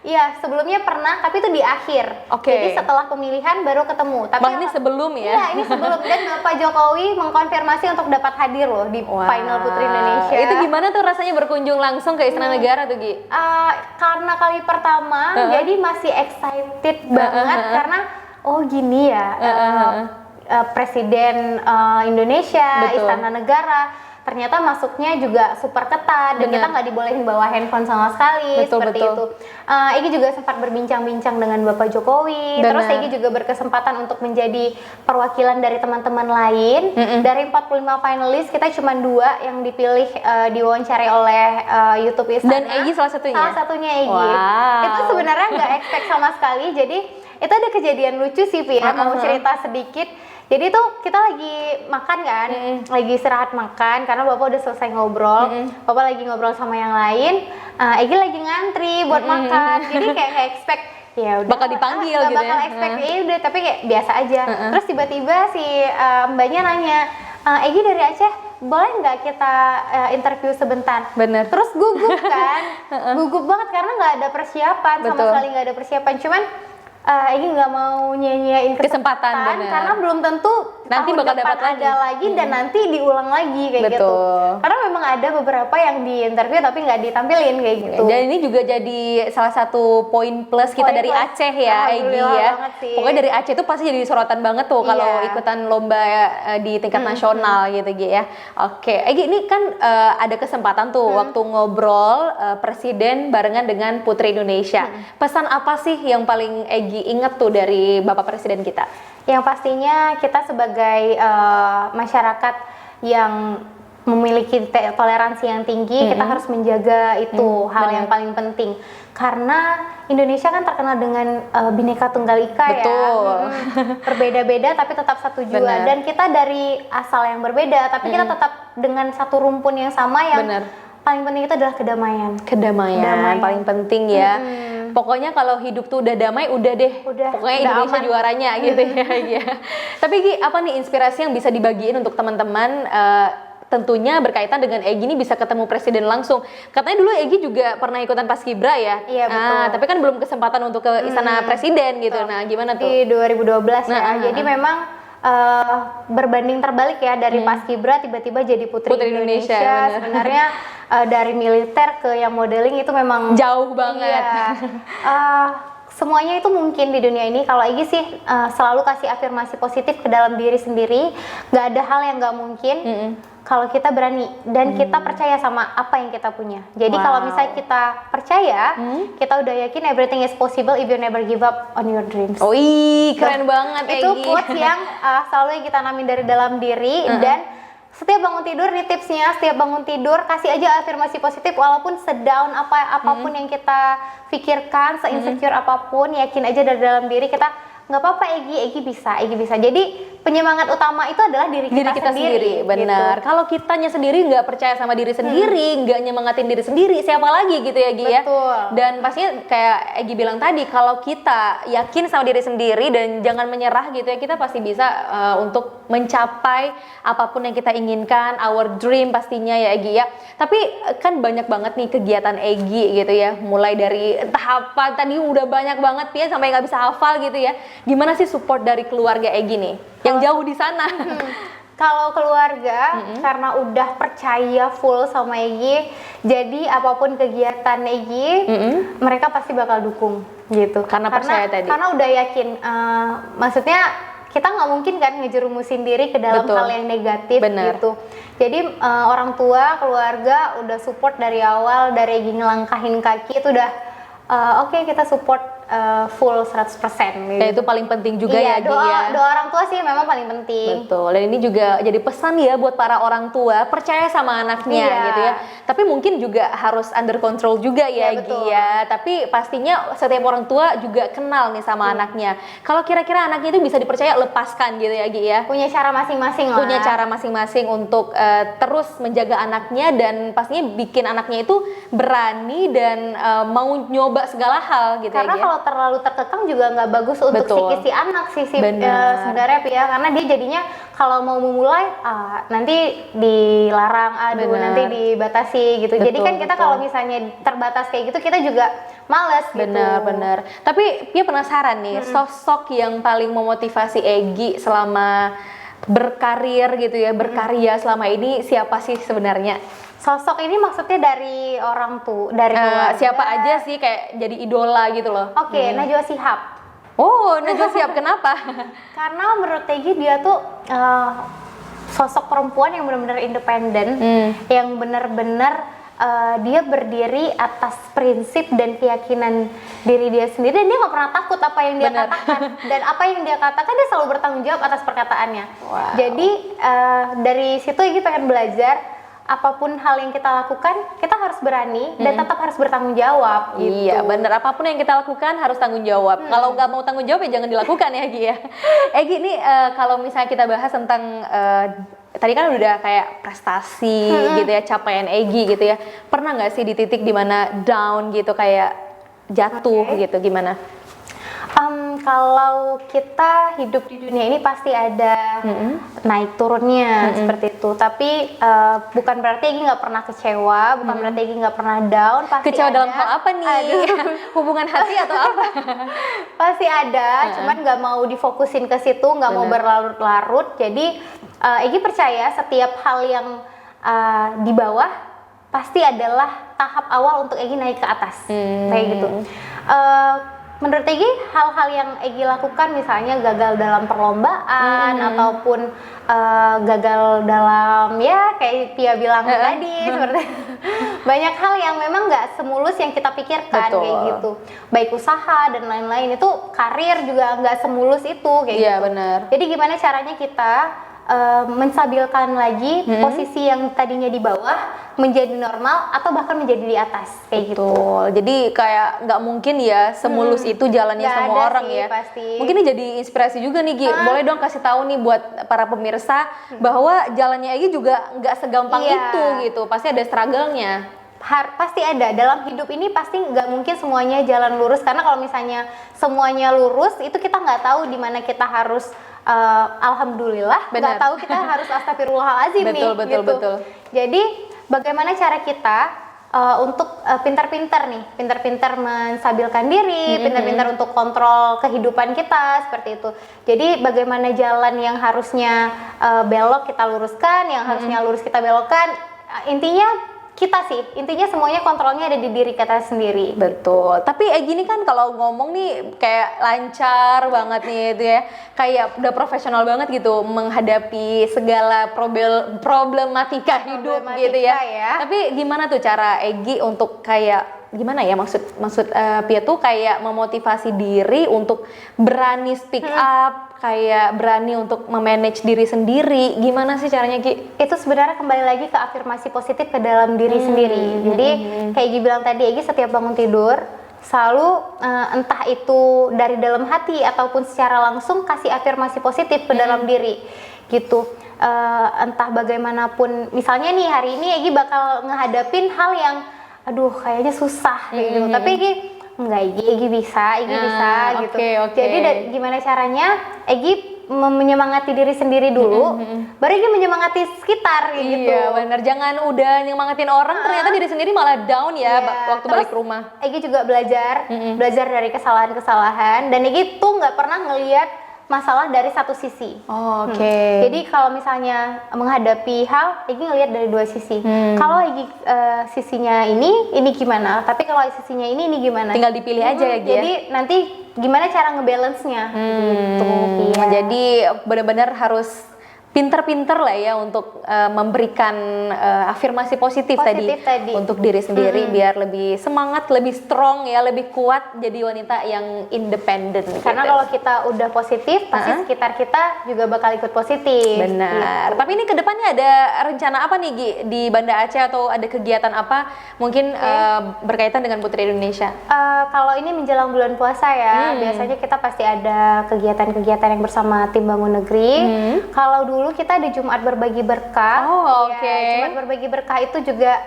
Iya, sebelumnya pernah, tapi itu di akhir. Oke. Jadi setelah pemilihan baru ketemu. Tapi Bang, ini sebelum ya? Iya, ini sebelum. Dan Bapak Jokowi mengkonfirmasi untuk dapat hadir loh di final Putri Indonesia. Itu gimana tuh rasanya berkunjung langsung ke Istana Negara tuh, Gi? Karena kali pertama, jadi masih excited banget karena oh gini ya, Presiden Indonesia, Betul. Istana Negara. Ternyata masuknya juga super ketat dan kita nggak dibolehin bawa handphone sama sekali. Seperti itu. Egi juga sempat berbincang-bincang dengan Bapak Jokowi. Benar. Terus Egi juga berkesempatan untuk menjadi perwakilan dari teman-teman lain. Dari 45 finalis kita cuma 2 yang dipilih diwawancarai oleh YouTube Istana. Dan Egi salah satunya? Salah satunya Egi. Wow. Itu sebenarnya nggak expect sama sekali. Jadi itu ada kejadian lucu sih Pia. Mau cerita sedikit. Jadi tuh kita lagi makan kan, lagi istirahat makan karena Bapak udah selesai ngobrol. Bapak lagi ngobrol sama yang lain, Egi lagi ngantri buat makan. Jadi kayak expect ya udah Bakal dipanggil nggak gitu bakal ya. expect, ya udah tapi kayak biasa aja. Terus tiba-tiba si mbaknya nanya, Egi dari Aceh, boleh nggak kita interview sebentar? Bener. Terus gugup kan, gugup banget karena nggak ada persiapan, sama Betul. sekali nggak ada persiapan. Cuman Egi nggak mau nyanyiin Kesempatan, bener. karena belum tentu Nanti tahun bakal depan dapat lagi. ada lagi dan nanti diulang lagi kayak gitu. Betul. Karena memang ada beberapa yang di interview tapi nggak ditampilin kayak gitu. Dan ini juga jadi salah satu poin plus kita Poin dari plus. Aceh ya, Egi Alhamdulillah ya. banget sih. Pokoknya dari Aceh itu pasti jadi sorotan banget tuh kalau Iya. ikutan lomba di tingkat nasional gitu, Gi ya. Oke, Egi ini kan ada kesempatan tuh waktu ngobrol presiden barengan dengan Putri Indonesia. Pesan apa sih yang paling Egi inget tuh dari Bapak Presiden kita? Yang pastinya kita sebagai masyarakat yang memiliki toleransi yang tinggi, kita harus menjaga itu hal yang paling penting. Karena Indonesia kan terkenal dengan Bhinneka Tunggal Ika. Betul. Ya. Berbeda-beda tapi tetap satu jua. Benar. Dan kita dari asal yang berbeda, tapi kita tetap dengan satu rumpun yang sama yang Benar. paling penting itu adalah kedamaian. Kedamaian paling penting ya. Pokoknya kalau hidup tuh udah damai, udah deh. Udah Indonesia aman. juaranya gitu ya. Ya. Tapi Gi, apa nih inspirasi yang bisa dibagiin untuk teman-teman? Tentunya berkaitan dengan Egi ini bisa ketemu presiden langsung. Katanya dulu Egi juga pernah ikutan Paskibra ya. Iya, betul. Tapi kan belum kesempatan untuk ke istana presiden gitu. Nah, gimana tuh? Di 2012 ya. Jadi memang berbanding terbalik ya dari Paskibra tiba-tiba jadi Putri Indonesia, benar. Sebenarnya dari militer ke yang modeling itu memang Jauh banget. Iya. Semuanya itu mungkin di dunia ini. Kalau Egi sih selalu kasih afirmasi positif ke dalam diri sendiri. Gak ada hal yang gak mungkin. kalau kita berani dan kita percaya sama apa yang kita punya. Jadi Wow. kalau misalnya kita percaya, kita udah yakin everything is possible if you never give up on your dreams. Oh, keren banget Itu Egi. quotes yang selalu yang kita tanamin dari dalam diri. Dan setiap bangun tidur, nih tipsnya, setiap bangun tidur kasih aja afirmasi positif walaupun sedown apapun yang kita pikirkan, se-insecure apapun, yakin aja dari dalam diri kita, nggak apa-apa Egi bisa. Jadi penyemangat utama itu adalah diri kita sendiri. Benar. Gitu. Kalau kitanya sendiri nggak percaya sama diri sendiri, nggak nyemangatin diri sendiri, siapa lagi gitu ya Gi ya? Betul. Dan pastinya kayak Egi bilang tadi, kalau kita yakin sama diri sendiri dan jangan menyerah gitu ya, kita pasti bisa untuk mencapai apapun yang kita inginkan, our dream pastinya ya Egi ya. Tapi kan banyak banget nih kegiatan Egi gitu ya, mulai dari entah apa tadi udah banyak banget ya sampai nggak bisa hafal gitu ya. Gimana sih support dari keluarga Egi nih yang jauh di sana? Kalau keluarga karena udah percaya full sama Egi, jadi apapun kegiatan Egi, mereka pasti bakal dukung gitu. Karena percaya tadi. Karena udah yakin, maksudnya kita nggak mungkin kan ngejerumusin diri ke dalam Betul. hal yang negatif. Bener. Gitu. Jadi orang tua, keluarga udah support dari awal, dari Egi ngelangkahin kaki itu udah oke, kita support full 100% gitu. Ya, itu paling penting juga Iya, ya Gi ya. doa orang tua sih memang paling penting. Betul, dan ini juga jadi pesan ya buat para orang tua, percaya sama anaknya Iya. gitu ya. Tapi mungkin juga harus under control juga ya Iya, Gi betul. ya. Tapi pastinya setiap orang tua juga kenal nih sama anaknya. Kalau kira-kira anaknya itu bisa dipercaya, lepaskan gitu ya Gi ya. Punya cara masing-masing lah. Punya cara masing-masing untuk terus menjaga anaknya dan pastinya bikin anaknya itu berani dan mau nyoba segala hal gitu Karena ya Gi ya. kalau terlalu terkekang juga nggak bagus untuk Betul. si anak Benar. sebenarnya ya, karena dia jadinya kalau mau memulai nanti dilarang, Benar. nanti dibatasi gitu. Jadi Betul, kan kita betul. kalau misalnya terbatas kayak gitu, kita juga males gitu. Benar. Tapi Pia penasaran nih, sosok yang paling memotivasi Egi selama berkarir gitu ya, berkarya selama ini siapa sih sebenarnya? Sosok ini maksudnya dari orang dari keluarga. Siapa aja sih kayak jadi idola gitu loh? Oke, Najwa Shihab. Oh, Najwa Shihab, kenapa? Karena menurut Egi dia tuh sosok perempuan yang benar-benar independen, yang benar-benar dia berdiri atas prinsip dan keyakinan diri dia sendiri, dan dia nggak pernah takut apa yang dia Benar. katakan, dan apa yang dia katakan dia selalu bertanggung jawab atas perkataannya. Wow. Jadi dari situ Egi pengen belajar, apapun hal yang kita lakukan kita harus berani dan tetap harus bertanggung jawab gitu. Iya bener, apapun yang kita lakukan harus tanggung jawab. Kalau nggak mau tanggung jawab ya jangan dilakukan ya Gi ya. Gi ini kalau misalnya kita bahas tentang tadi kan udah kayak prestasi gitu ya, capaian Egi gitu ya. Pernah nggak sih di titik dimana down gitu, kayak jatuh gitu, gimana? Kalau kita hidup di dunia ini pasti ada naik turunnya seperti itu. Tapi bukan berarti Egi nggak pernah kecewa, bukan berarti Egi nggak pernah down. Pasti Kecewa ada. dalam hal apa nih? Hubungan hati atau apa? Pasti ada, cuman nggak mau difokusin ke situ, nggak mau berlarut-larut. Jadi Egi percaya setiap hal yang di bawah pasti adalah tahap awal untuk Egi naik ke atas, kayak gitu. Menurut Egi, hal-hal yang Egi lakukan, misalnya gagal dalam perlombaan ataupun gagal dalam, ya kayak Pia bilang tadi, seperti banyak hal yang memang nggak semulus yang kita pikirkan. Betul. Kayak gitu. Baik usaha dan lain-lain, itu karir juga nggak semulus itu kayak Iya gitu. benar. Jadi gimana caranya kita menstabilkan lagi posisi yang tadinya di bawah menjadi normal atau bahkan menjadi di atas kayak gitu. Betul. Jadi kayak nggak mungkin ya semulus itu jalannya Nggak semua ada orang sih, ya. pasti. Mungkin ini jadi inspirasi juga nih Gi. Boleh dong kasih tahu nih buat para pemirsa bahwa jalannya Egi juga nggak segampang Iya. itu gitu. Pasti ada struggle-nya. Pasti ada, dalam hidup ini pasti nggak mungkin semuanya jalan lurus, karena kalau misalnya semuanya lurus itu kita nggak tahu di mana kita harus alhamdulillah, Benar. nggak tahu kita harus astagfirullahalazim nih. Betul. Jadi bagaimana cara kita untuk pintar-pintar menstabilkan diri, pintar-pintar untuk kontrol kehidupan kita seperti itu. Jadi bagaimana jalan yang harusnya belok kita luruskan, yang harusnya lurus kita belokkan. Intinya kita sih, intinya semuanya kontrolnya ada di diri kita sendiri. Betul. Tapi gini kan kalau ngomong nih kayak lancar banget nih itu ya. Kayak udah profesional banget gitu menghadapi segala problematika hidup gitu ya. Tapi gimana tuh cara Egi untuk kayak gimana ya maksud Pia tuh kayak memotivasi diri untuk berani speak up, kayak berani untuk memanage diri sendiri. Gimana sih caranya Ki? Itu sebenarnya kembali lagi ke afirmasi positif ke dalam diri sendiri. Jadi kayak Egi bilang tadi, Egi setiap bangun tidur selalu entah itu dari dalam hati ataupun secara langsung kasih afirmasi positif ke dalam diri gitu. Entah bagaimanapun, misalnya nih hari ini Egi bakal ngehadapin hal yang aduh kayaknya susah gitu, tapi enggak, Egi bisa gitu. Jadi gimana caranya Egi menyemangati diri sendiri dulu, baru Egi menyemangati sekitar gitu. Iya benar, jangan udah nyemangatin orang ternyata diri sendiri malah down ya waktu balik ke rumah. Egi juga belajar dari kesalahan-kesalahan, dan Egi tuh nggak pernah ngelihat masalah dari satu sisi. Jadi kalau misalnya menghadapi hal, Egi ngelihat dari dua sisi. Kalau Egi sisinya ini gimana? Tapi kalau sisinya ini gimana? Tinggal dipilih aja ya. Jadi nanti gimana cara ngebalance-nya? Gitu. Jadi benar-benar harus pinter-pinter lah ya untuk memberikan afirmasi positif tadi untuk diri sendiri biar lebih semangat, lebih strong ya, lebih kuat jadi wanita yang independen. Karena kalau kita udah positif, pasti sekitar kita juga bakal ikut positif. Benar. Gitu. Tapi ini kedepannya ada rencana apa nih Gi di Banda Aceh atau ada kegiatan apa mungkin berkaitan dengan Putri Indonesia? Kalau ini menjelang bulan puasa ya, biasanya kita pasti ada kegiatan-kegiatan yang bersama tim Bangun Negeri. Kalau dulu kita ada Jumat Berbagi Berkah. Jumat Berbagi Berkah itu juga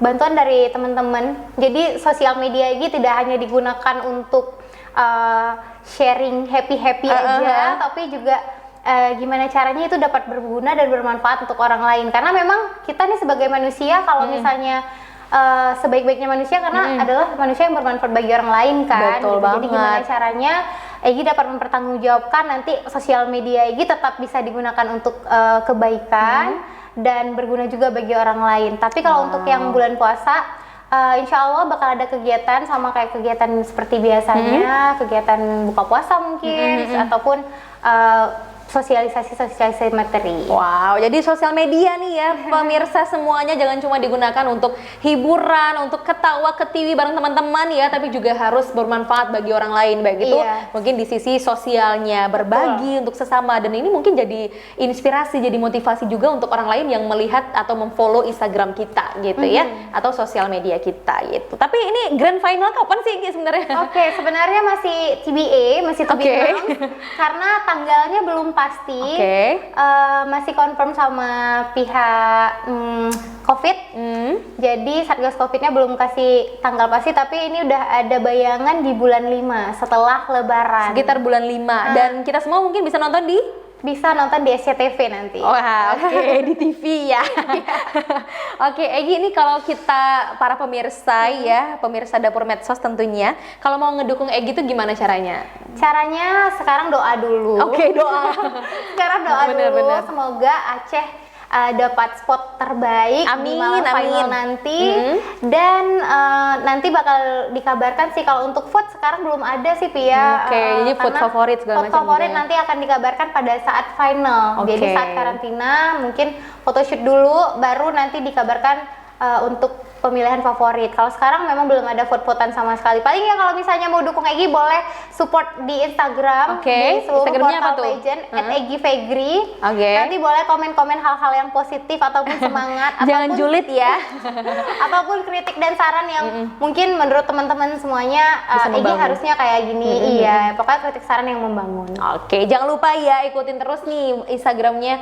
bantuan dari teman-teman. Jadi sosial media ini tidak hanya digunakan untuk sharing happy aja, tapi juga gimana caranya itu dapat berguna dan bermanfaat untuk orang lain. Karena memang kita nih sebagai manusia, kalau misalnya sebaik-baiknya manusia karena adalah manusia yang bermanfaat bagi orang lain kan. Betul banget. Jadi gimana caranya Egi dapat mempertanggungjawabkan nanti sosial media Egi tetap bisa digunakan untuk kebaikan dan berguna juga bagi orang lain. Tapi kalau untuk yang bulan puasa, insya Allah bakal ada kegiatan sama kayak kegiatan seperti biasanya, kegiatan buka puasa mungkin, ataupun sosialisasi materi. Wow, jadi sosial media nih ya pemirsa semuanya jangan cuma digunakan untuk hiburan, untuk ketawa ketiwi bareng teman-teman ya, tapi juga harus bermanfaat bagi orang lain, baik itu mungkin di sisi sosialnya, berbagi untuk sesama, dan ini mungkin jadi inspirasi, jadi motivasi juga untuk orang lain yang melihat atau memfollow Instagram kita gitu ya, atau sosial media kita gitu. Tapi ini grand final kapan sih sebenarnya? Sebenarnya masih TBA, masih to be announced, karena tanggalnya belum pasti, masih confirm sama pihak COVID. Jadi Satgas COVID-nya belum kasih tanggal pasti, tapi ini udah ada bayangan di bulan 5 setelah Lebaran. Sekitar bulan 5 dan kita semua mungkin bisa nonton di SCTV nanti. Di TV ya. Egi, ini kalau kita para pemirsa ya, pemirsa Dapur Medsos tentunya, kalau mau ngedukung Egi itu gimana caranya? Caranya sekarang doa dulu. Doa. Sekarang doa dulu. Semoga Aceh dapat spot terbaik di malam final nanti. Dan nanti bakal dikabarkan sih, kalau untuk vote sekarang belum ada sih Pia. Jadi vote favorit segala macam. Vote favorit nanti akan dikabarkan pada saat final. Jadi saat karantina mungkin photoshoot dulu, baru nanti dikabarkan untuk pemilihan favorit. Kalau sekarang memang belum ada vote-votan sama sekali. Paling ya kalau misalnya mau dukung Egi boleh support di Instagram, di seluruh Portal Legend @egifegri. Nanti boleh komen-komen hal-hal yang positif ataupun semangat. Jangan julid ya. Ataupun kritik dan saran yang mungkin menurut teman-teman semuanya Egi harusnya kayak gini. Pokoknya kritik saran yang membangun. Jangan lupa ya ikutin terus nih Instagramnya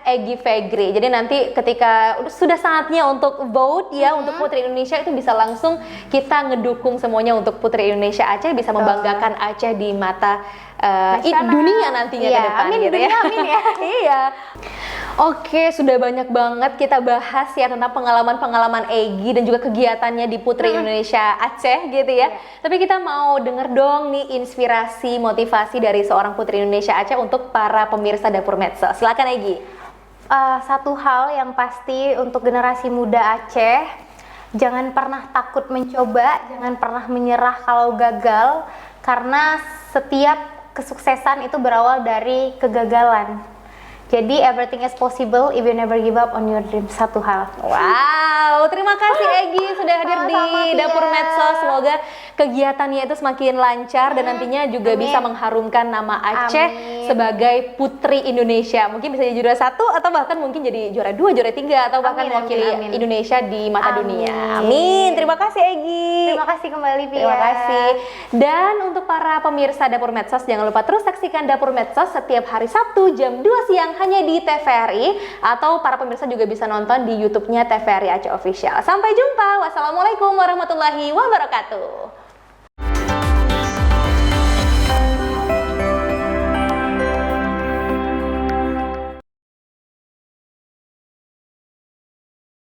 @egifegri. Jadi nanti ketika sudah saatnya untuk vote ya, untuk Putri Indonesia, itu bisa langsung kita ngedukung semuanya untuk Putri Indonesia Aceh, bisa membanggakan Aceh di mata dunia nantinya ke depan. Amin, gitu dunia, ya. Amin ya. Iya. Sudah banyak banget kita bahas ya tentang pengalaman-pengalaman Egi dan juga kegiatannya di Putri Indonesia Aceh gitu ya. Tapi kita mau denger dong nih inspirasi, motivasi dari seorang Putri Indonesia Aceh untuk para pemirsa Dapur Medsos. Silakan Egi. Satu hal yang pasti untuk generasi muda Aceh, jangan pernah takut mencoba, jangan pernah menyerah kalau gagal, karena setiap kesuksesan itu berawal dari kegagalan. Jadi everything is possible if you never give up on your dream. Satu hal. Wow, terima kasih Egy sudah hadir di Dapur Medsos. Semoga kegiatannya itu semakin lancar dan nantinya juga bisa mengharumkan nama Aceh sebagai putri Indonesia. Mungkin bisa jadi juara 1 atau bahkan mungkin jadi juara 2, juara 3 atau bahkan mewakili Indonesia di mata dunia. Amin. Terima kasih Egy. Terima kasih kembali Pia. Terima kasih. Dan untuk para pemirsa Dapur Medsos, jangan lupa terus saksikan Dapur Medsos setiap hari Sabtu jam 2 siang hanya di TVRI, atau para pemirsa juga bisa nonton di YouTube-nya TVRI Aceh Official. Sampai jumpa. Wassalamualaikum warahmatullahi wabarakatuh.